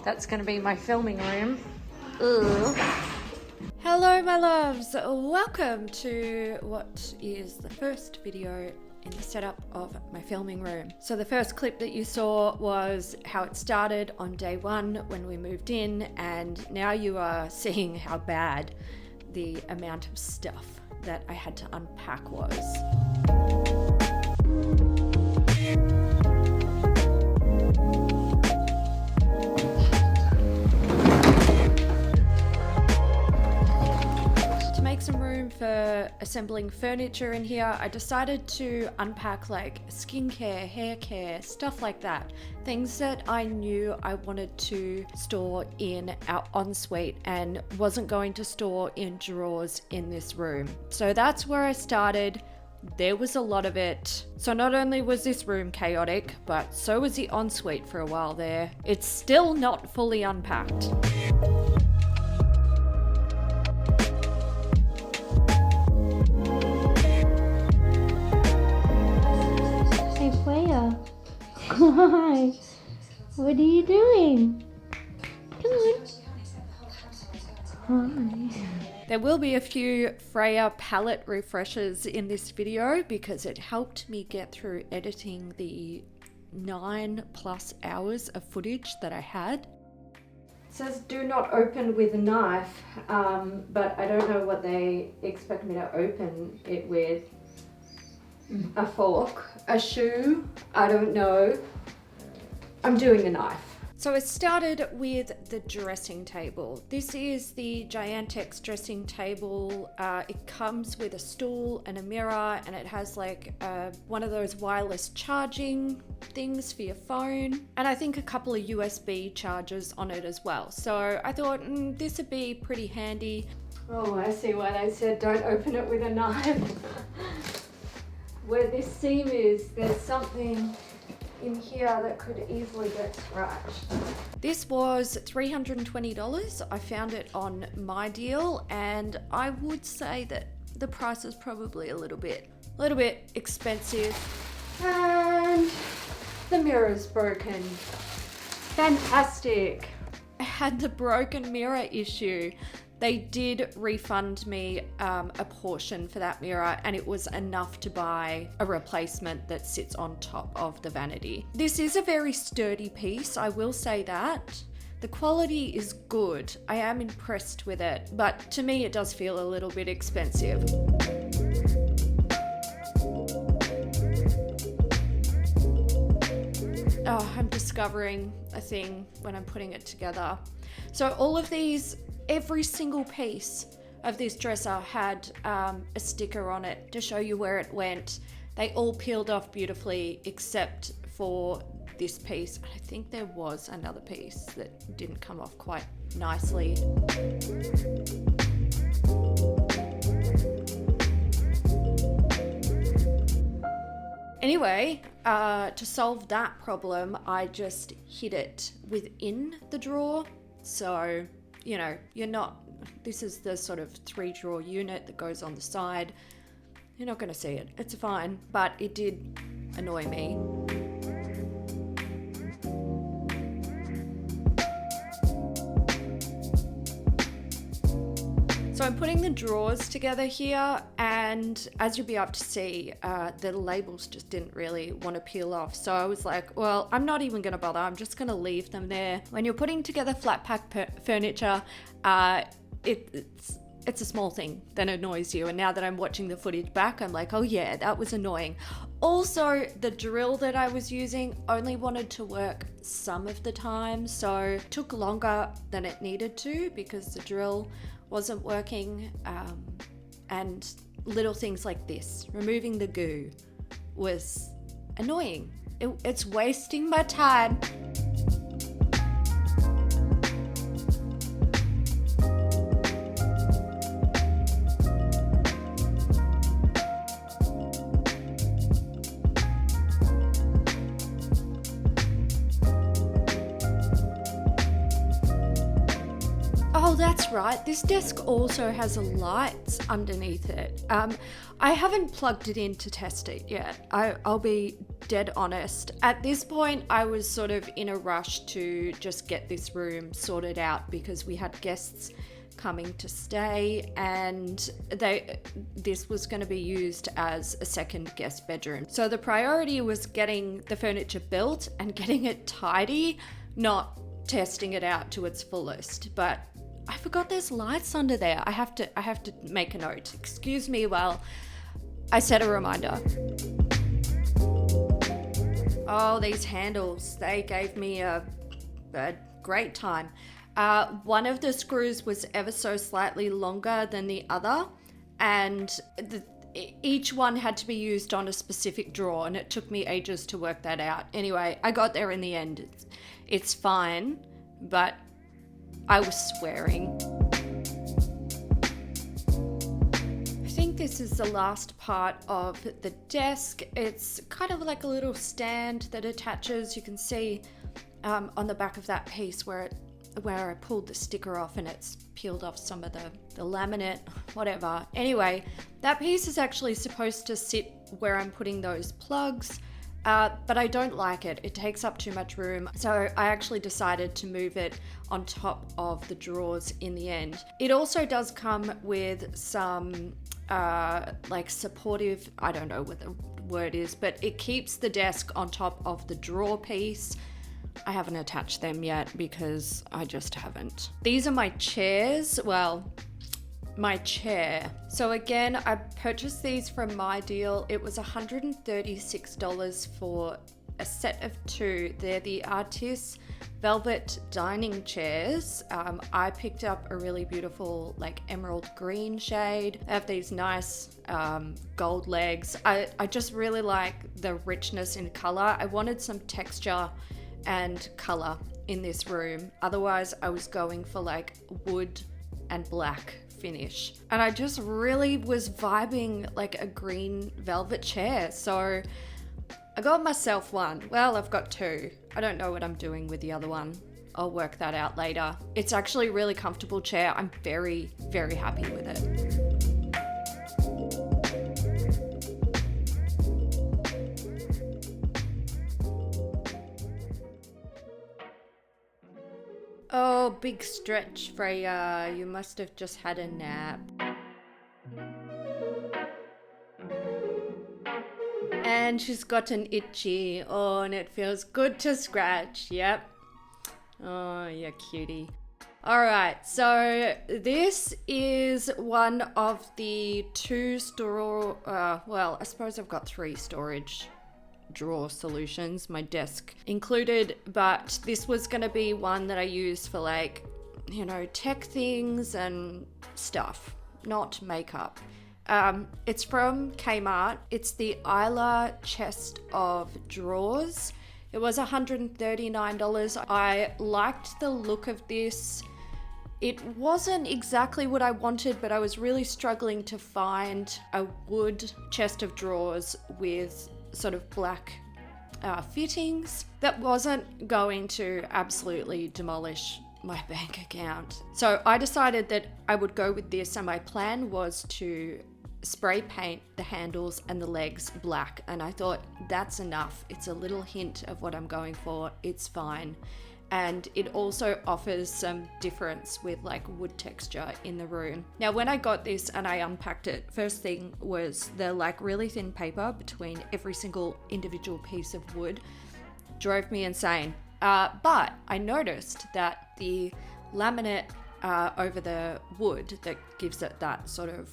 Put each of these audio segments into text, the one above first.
That's going to be my filming room. Ugh. Hello my loves, welcome to what is the first video in the setup of my filming room. So the first clip that you saw was how it started on day one when we moved in, and now you are seeing how bad the amount of stuff that I had to unpack was. Some room for assembling furniture in here, I decided to unpack like skincare, hair care, stuff like that. Things that I knew I wanted to store in our ensuite and wasn't going to store in drawers in this room. So that's where I started. There was a lot of it. So not only was this room chaotic, but so was the ensuite for a while there. It's still not fully unpacked. Hi. What are you doing? Come on. Hi. There will be a few Freya palette refreshes in this video because it helped me get through editing the 9+ hours of footage that I had. It says do not open with a knife, but I don't know what they expect me to open it with. A fork, a shoe, I don't know. I'm doing a knife. So it started with the dressing table. This is the Giantex dressing table. It comes with a stool and a mirror, and it has like one of those wireless charging things for your phone, and I think a couple of USB chargers on it as well. So I thought this would be pretty handy. Oh, I see why they said don't open it with a knife. Where this seam is, there's something in here that could easily get scratched. This was $320. I found it on My Deal, and I would say that the price is probably a little bit expensive. And the mirror's broken. Fantastic. I had the broken mirror issue. They did refund me a portion for that mirror, and it was enough to buy a replacement that sits on top of the vanity. This is a very sturdy piece, I will say that. The quality is good. I am impressed with it, but to me it does feel a little bit expensive. Oh, I'm discovering a thing when I'm putting it together. So all of these, every single piece of this dresser had a sticker on it to show you where it went. They all peeled off beautifully except for this piece. I think there was another piece that didn't come off quite nicely. Anyway, to solve that problem, I just hid it within the drawer. So, you know, this is the sort of 3-drawer unit that goes on the side. You're not going to see it. It's fine, but it did annoy me. So I'm putting the drawers together here, and as you'll be able to see, the labels just didn't really want to peel off. So I was like, well, I'm not even going to bother. I'm just going to leave them there. When you're putting together flat pack furniture, it's a small thing that annoys you. And now that I'm watching the footage back, I'm like, oh yeah, that was annoying. Also, the drill that I was using only wanted to work some of the time, so it took longer than it needed to because the drill wasn't working, and little things like this, removing the goo, was annoying. It's wasting my time. Oh, that's right. This desk also has lights underneath it. I haven't plugged it in to test it yet. I'll be dead honest. At this point, I was sort of in a rush to just get this room sorted out because we had guests coming to stay, and this was going to be used as a second guest bedroom. So the priority was getting the furniture built and getting it tidy, not testing it out to its fullest. But I forgot there's lights under there. I have to make a note. Excuse me while I set a reminder. Oh, these handles, they gave me a great time. One of the screws was ever so slightly longer than the other, and each one had to be used on a specific drawer, and it took me ages to work that out. Anyway, I got there in the end. It's fine, but I was swearing. I think this is the last part of the desk. It's kind of like a little stand that attaches. You can see on the back of that piece where I pulled the sticker off and it's peeled off some of the laminate, whatever. Anyway, that piece is actually supposed to sit where I'm putting those plugs, but I don't like it. It takes up too much room. So I actually decided to move it on top of the drawers in the end. It also does come with some like supportive, I don't know what the word is, but it keeps the desk on top of the drawer piece. I haven't attached them yet because I just haven't. These are my chairs. Well, my chair. So again, I purchased these from My Deal. It was $136 for a set of two. They're the Artis velvet dining chairs. I picked up a really beautiful like emerald green shade. They have these nice gold legs. I just really like the richness in color. I wanted some texture and color in this room. Otherwise, I was going for like wood and black finish. And I just really was vibing like a green velvet chair. So I got myself one. Well, I've got two. I don't know what I'm doing with the other one. I'll work that out later. It's actually a really comfortable chair. I'm very, very happy with it. Oh, big stretch, Freya. You must have just had a nap. And she's got an itchy. Oh, and it feels good to scratch. Yep. Oh, you cutie. All right, so this is one of the two well, I suppose I've got three storage drawer solutions, my desk included, but this was going to be one that I use for like, you know, tech things and stuff, not makeup. It's from Kmart. It's the Isla chest of drawers. It was $139. I liked the look of this. It wasn't exactly what I wanted, but I was really struggling to find a wood chest of drawers with sort of black fittings that wasn't going to absolutely demolish my bank account. So I decided that I would go with this, and my plan was to spray paint the handles and the legs black, and I thought that's enough. It's a little hint of what I'm going for. It's fine. And it also offers some difference with like wood texture in the room. Now, when I got this and I unpacked it, first thing was the like really thin paper between every single individual piece of wood drove me insane. But I noticed that the laminate over the wood that gives it that sort of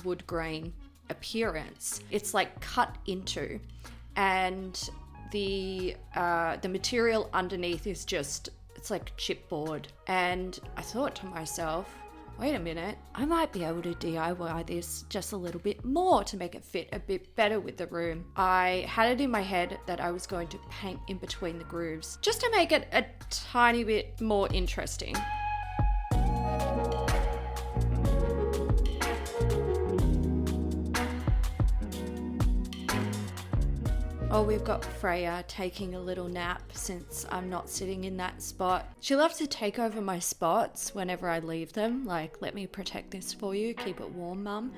wood grain appearance, it's like cut into, and the material underneath is just, it's like chipboard. And I thought to myself, wait a minute, I might be able to DIY this just a little bit more to make it fit a bit better with the room. I had it in my head that I was going to paint in between the grooves just to make it a tiny bit more interesting. Oh, we've got Freya taking a little nap since I'm not sitting in that spot. She loves to take over my spots whenever I leave them. Like, let me protect this for you. Keep it warm, mum.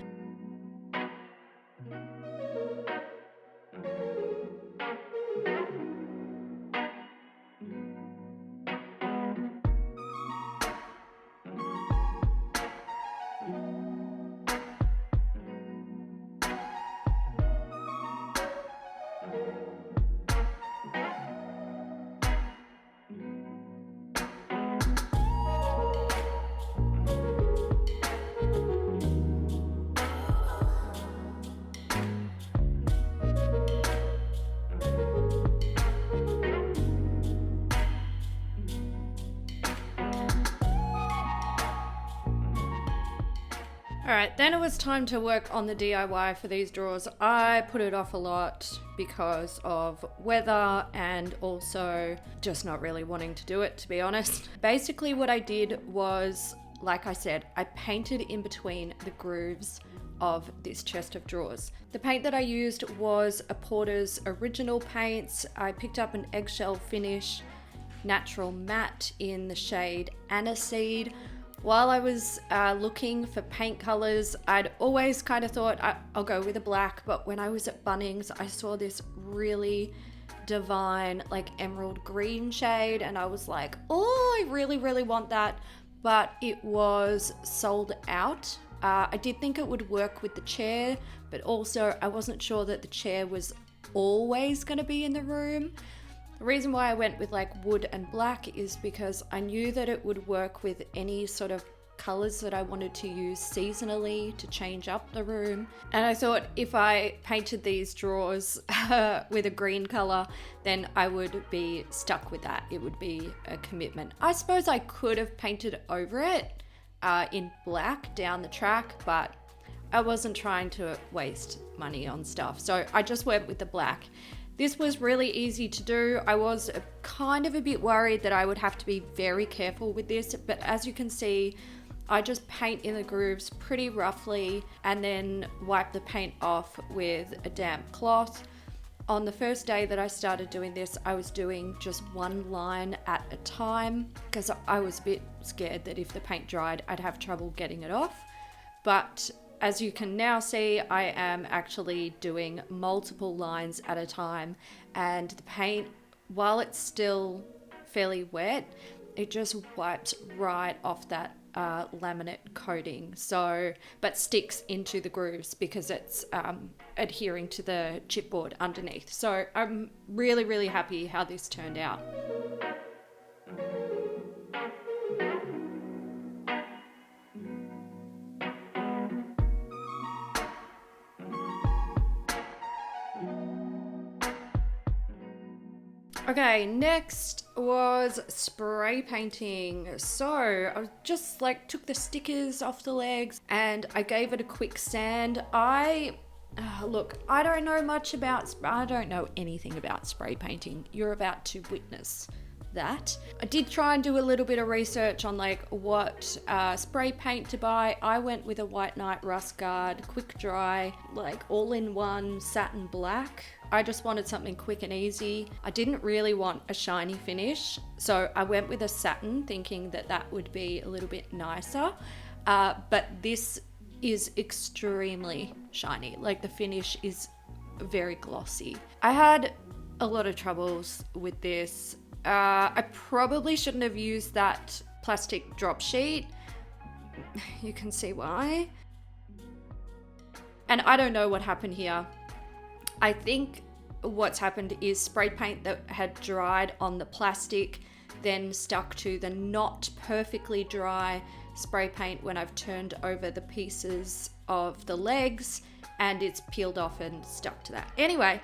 Alright, then it was time to work on the DIY for these drawers. I put it off a lot because of weather and also just not really wanting to do it, to be honest. Basically what I did was, like I said, I painted in between the grooves of this chest of drawers. The paint that I used was a Porter's Original paints. I picked up an eggshell finish natural matte in the shade Aniseed. While I was looking for paint colors, I'd always kind of thought I'll go with a black, but when I was at Bunnings, I saw this really divine, like emerald green shade, and I was like, oh, I really, really want that, but it was sold out. I did think it would work with the chair, but also I wasn't sure that the chair was always going to be in the room. The reason why I went with like wood and black is because I knew that it would work with any sort of colors that I wanted to use seasonally to change up the room. And I thought if I painted these drawers with a green color, then I would be stuck with that. It would be a commitment. I suppose I could have painted over it in black down the track, but I wasn't trying to waste money on stuff. So I just went with the black. This was really easy to do. I was kind of a bit worried that I would have to be very careful with this, but as you can see, I just paint in the grooves pretty roughly and then wipe the paint off with a damp cloth. On the first day that I started doing this, I was doing just one line at a time because I was a bit scared that if the paint dried, I'd have trouble getting it off. But as you can now see, I am actually doing multiple lines at a time, and the paint, while it's still fairly wet, it just wipes right off that laminate coating, but sticks into the grooves because it's adhering to the chipboard underneath. So I'm really, really happy how this turned out. Okay, next was spray painting. So I just like took the stickers off the legs and I gave it a quick sand. Look, I don't know anything about spray painting. You're about to witness that. I did try and do a little bit of research on like what spray paint to buy. I went with a White Knight Rust Guard quick dry, like all-in-one satin black. I just wanted something quick and easy. I didn't really want a shiny finish, so I went with a satin thinking that that would be a little bit nicer, but this is extremely shiny. Like the finish is very glossy. I had a lot of troubles with this. I probably shouldn't have used that plastic drop sheet. You can see why. And I don't know what happened here. I think what's happened is spray paint that had dried on the plastic then stuck to the not perfectly dry spray paint when I've turned over the pieces of the legs, and it's peeled off and stuck to that. Anyway,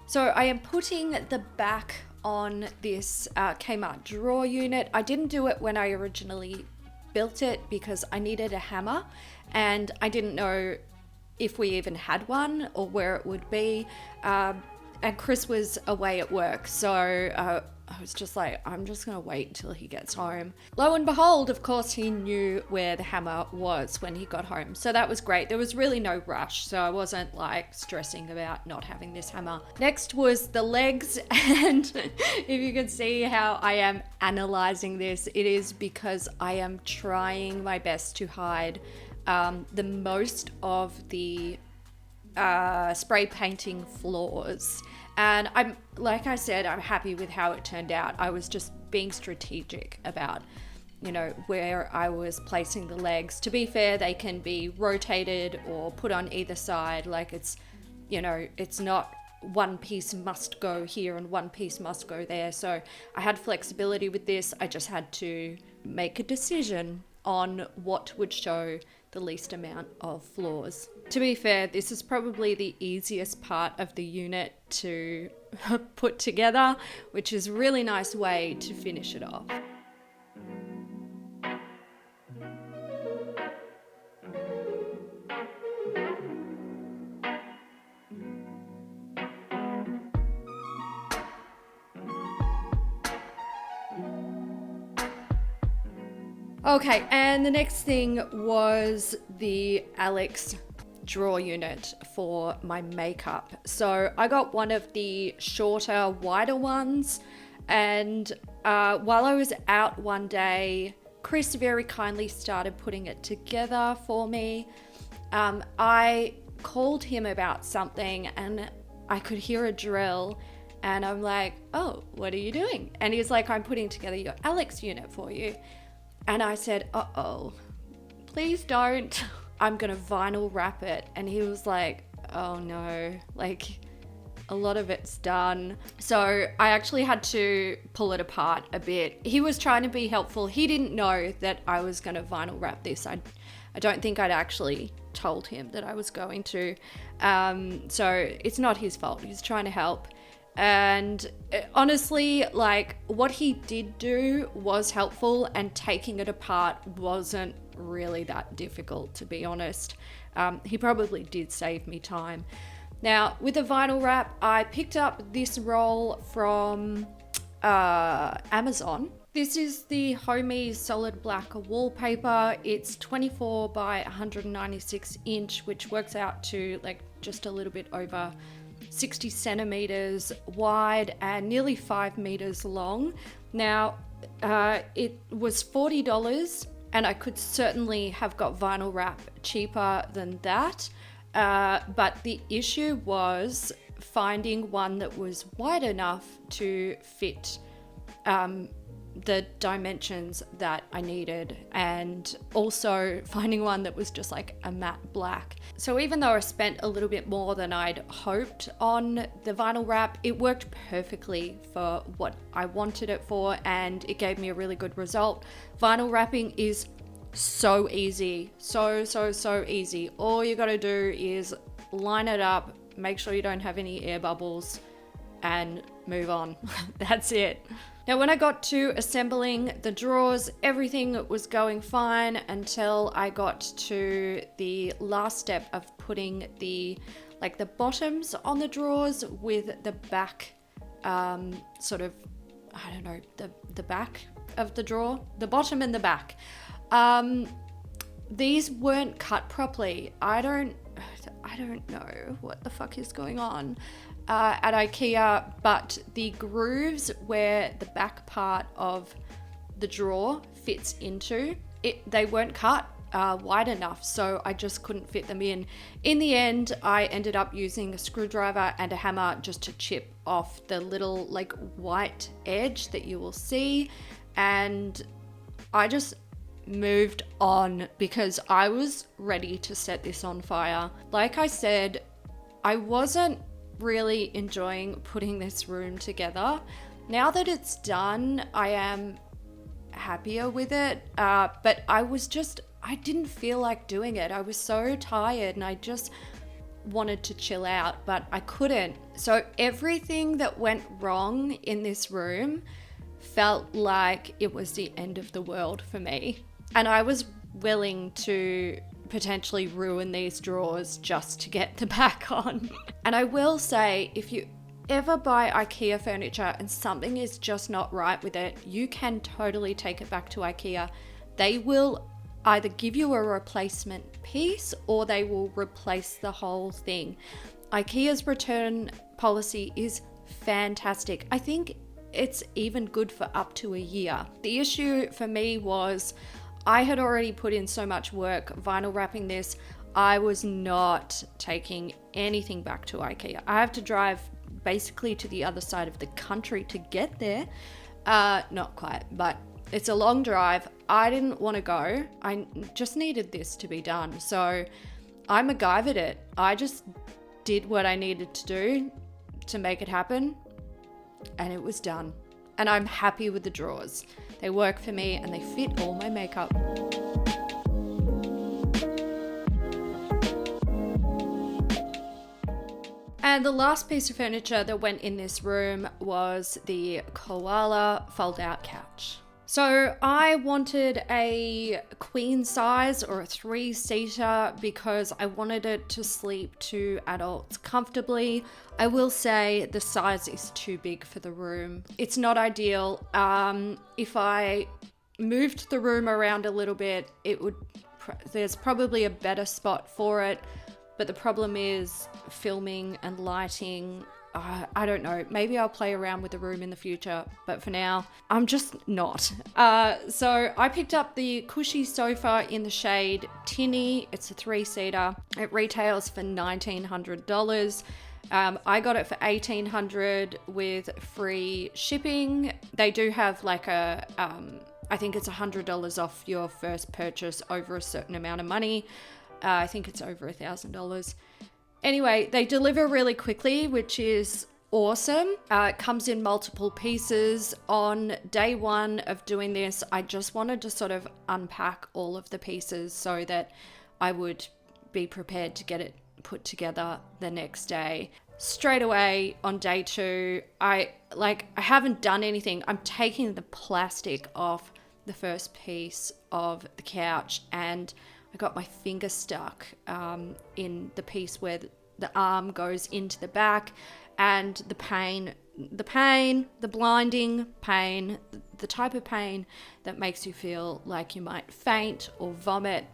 so I am putting the back on this Kmart drawer unit. I didn't do it when I originally built it because I needed a hammer and I didn't know if we even had one or where it would be, and Chris was away at work, so I was just like, I'm just gonna wait until he gets home. Lo and behold, of course, he knew where the hammer was when he got home. So that was great. There was really no rush. So I wasn't like stressing about not having this hammer. Next was the legs. And if you can see how I am analyzing this, it is because I am trying my best to hide the most of the spray painting flaws. And I'm, like I said, I'm happy with how it turned out. I was just being strategic about, you know, where I was placing the legs. To be fair, they can be rotated or put on either side. Like it's, you know, it's not one piece must go here and one piece must go there. So I had flexibility with this. I just had to make a decision on what would show the least amount of flaws. To be fair, this is probably the easiest part of the unit to put together, which is a really nice way to finish it off. Okay, and the next thing was the Alex drawer unit for my makeup. So I got one of the shorter, wider ones, and while I was out one day, Chris very kindly started putting it together for me. I called him about something and I could hear a drill, and I'm like, oh, what are you doing? And he's like, I'm putting together your Alex unit for you. And I said, uh-oh, please don't. I'm gonna vinyl wrap it. And he was like, oh no, like a lot of it's done. So I actually had to pull it apart a bit. He was trying to be helpful. He didn't know that I was gonna vinyl wrap this. I don't think I'd actually told him that I was going to. So it's not his fault. He's trying to help. And honestly, like what he did do was helpful, and taking it apart wasn't really that difficult, to be honest. He probably did save me time. Now with the vinyl wrap, I picked up this roll from Amazon. This is the Homey solid black wallpaper. It's 24 by 196 inch, which works out to like just a little bit over 60 centimeters wide and nearly 5 meters long. Now, it was $40, and I could certainly have got vinyl wrap cheaper than that. But the issue was finding one that was wide enough to fit the dimensions that I needed, and also finding one that was just like a matte black. So even though I spent a little bit more than I'd hoped on the vinyl wrap, it worked perfectly for what I wanted it for, and it gave me a really good result. Vinyl wrapping is so easy, so easy. All you gotta do is line it up, make sure you don't have any air bubbles, and move on. That's it. Now when I got to assembling the drawers, everything was going fine until I got to the last step of putting the bottoms on the drawers with the back, sort of, I don't know, the back of the drawer, the bottom and the back. These weren't cut properly. I don't know what the fuck is going on at IKEA, but the grooves where the back part of the drawer fits into it, they weren't cut wide enough, so I just couldn't fit them in. In the end, I ended up using a screwdriver and a hammer just to chip off the little like white edge that you will see, and I just moved on because I was ready to set this on fire. Like I said, I wasn't really enjoying putting this room together. Now that it's done, I am happier with it, but I didn't feel like doing it. I was so tired and I just wanted to chill out, but I couldn't. So everything that went wrong in this room felt like it was the end of the world for me. And I was willing to potentially ruin these drawers just to get the back on. And I will say, if you ever buy IKEA furniture and something is just not right with it, you can totally take it back to IKEA. They will either give you a replacement piece or they will replace the whole thing. IKEA's return policy is fantastic. I think it's even good for up to a year. The issue for me was I had already put in so much work vinyl wrapping this. I was not taking anything back to IKEA. I have to drive basically to the other side of the country to get there. Not quite, but it's a long drive. I didn't want to go. I just needed this to be done. So I MacGyvered it. I just did what I needed to do to make it happen, and it was done. And I'm happy with the drawers. They work for me and they fit all my makeup. And the last piece of furniture that went in this room was the koala fold-out couch. So I wanted a queen size or a 3-seater because I wanted it to sleep 2 adults comfortably. I will say the size is too big for the room. It's not ideal. If I moved the room around a little bit, there's probably a better spot for it. But the problem is filming and lighting. I don't know. Maybe I'll play around with the room in the future, but for now, I'm just not. So I picked up the cushy sofa in the shade Tinny. It's a 3-seater. It retails for $1,900. I got it for $1,800 with free shipping. They do have like I think it's $100 off your first purchase over a certain amount of money. I think it's over $1,000. Anyway, they deliver really quickly, which is awesome. It comes in multiple pieces. On day one of doing this, I just wanted to sort of unpack all of the pieces so that I would be prepared to get it put together the next day. Straight away on day 2, I haven't done anything. I'm taking the plastic off the first piece of the couch, and I got my finger stuck in the piece where the arm goes into the back, and the blinding pain, the type of pain that makes you feel like you might faint or vomit.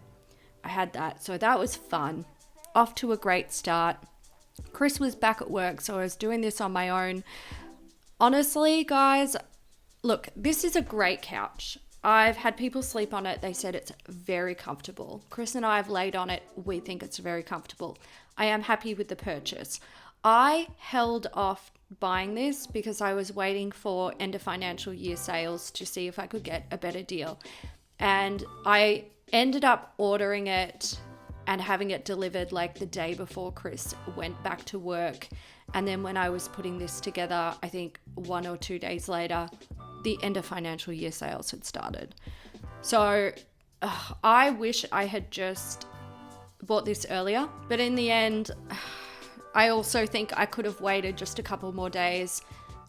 I had that. So that was fun. Off to a great start. Chris was back at work, so I was doing this on my own. Honestly, guys, look, this is a great couch. I've had people sleep on it. They said it's very comfortable. Chris and I have laid on it. We think it's very comfortable. I am happy with the purchase. I held off buying this because I was waiting for end of financial year sales to see if I could get a better deal. And I ended up ordering it and having it delivered like the day before Chris went back to work. And then when I was putting this together, I think 1 or 2 days later, the end of financial year sales had started. So I wish I had just bought this earlier, but in the end, I also think I could have waited just a couple more days,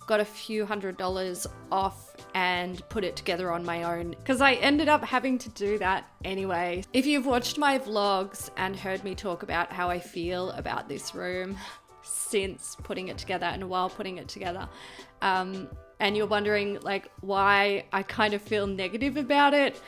got a few $100s off and put it together on my own, because I ended up having to do that anyway. If you've watched my vlogs and heard me talk about how I feel about this room since putting it together and while putting it together, and you're wondering like why I kind of feel negative about it,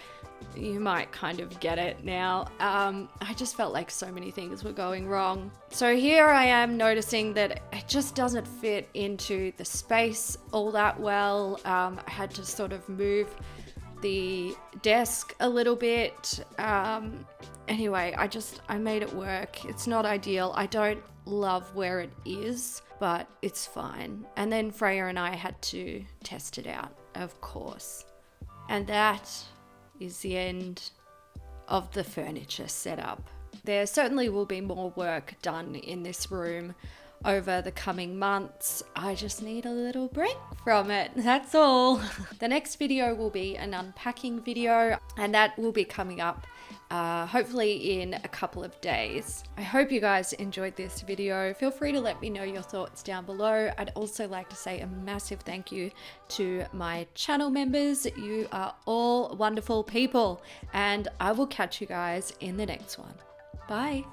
you might kind of get it now. I just felt like so many things were going wrong. So here I am noticing that it just doesn't fit into the space all that well. I had to sort of move the desk a little bit. Anyway, I made it work. It's not ideal. I don't love where it is, but it's fine. And then Freya and I had to test it out, of course. And that is the end of the furniture setup. There certainly will be more work done in this room over the coming months. I just need a little break from it, that's all. The next video will be an unpacking video, and that will be coming up hopefully in a couple of days. I hope you guys enjoyed this video. Feel free to let me know your thoughts down below. I'd also like to say a massive thank you to my channel members. You are all wonderful people, and I will catch you guys in the next one. Bye.